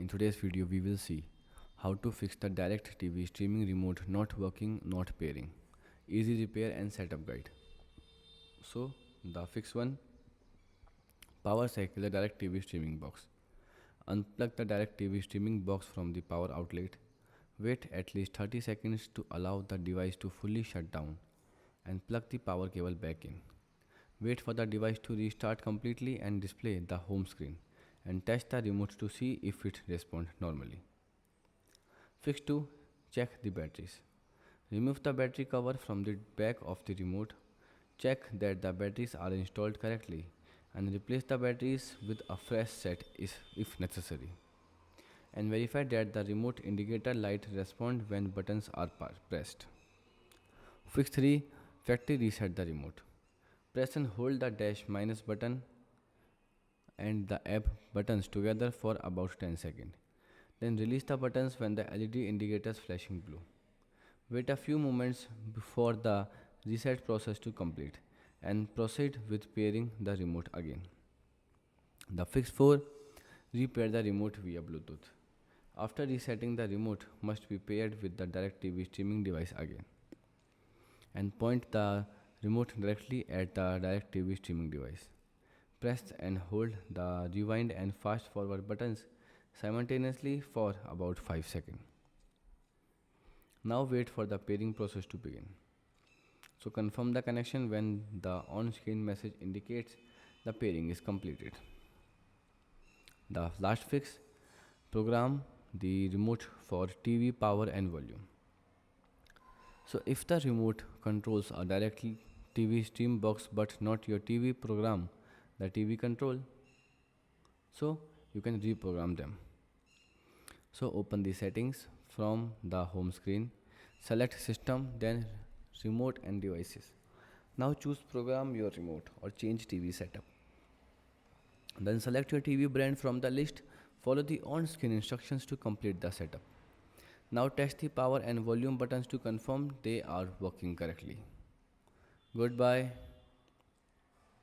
In today's video we will see how to fix the DIRECTV streaming remote not working, not pairing. Easy repair and setup guide. So the fix 1, power cycle the DIRECTV streaming box. Unplug the DIRECTV streaming box from the power outlet. Wait at least 30 seconds to allow the device to fully shut down and plug the power cable back in. Wait for the device to restart completely and display the home screen and test the remote to see if it responds normally. Fix 2, check the batteries. Remove the battery cover from the back of the remote. Check that the batteries are installed correctly and replace the batteries with a fresh set if necessary. And verify that the remote indicator light responds when buttons are pressed. Fix 3, factory reset the remote. Press and hold the dash minus button and the up buttons together for about 10 seconds. Then release the buttons when the LED indicators flashing blue. Wait a few moments before the reset process to complete and proceed with pairing the remote again. The fix 4, repair the remote via Bluetooth. After resetting, the remote must be paired with the DIRECTV streaming device again and point the remote directly at the DIRECTV streaming device. Press and hold the rewind and fast forward buttons simultaneously for about 5 seconds. Now wait for the pairing process to begin. So confirm the connection when the on-screen message indicates the pairing is completed. The last fix, program the remote for TV power and volume. So if the remote controls a directly TV stream box but not your TV program, the TV control, so you can reprogram them. So open the settings from the home screen, select system, then remote and devices. Now choose program your remote or change TV setup. Then select your TV brand from the list, follow the on-screen instructions to complete the setup. Now test the power and volume buttons to confirm they are working correctly. Goodbye.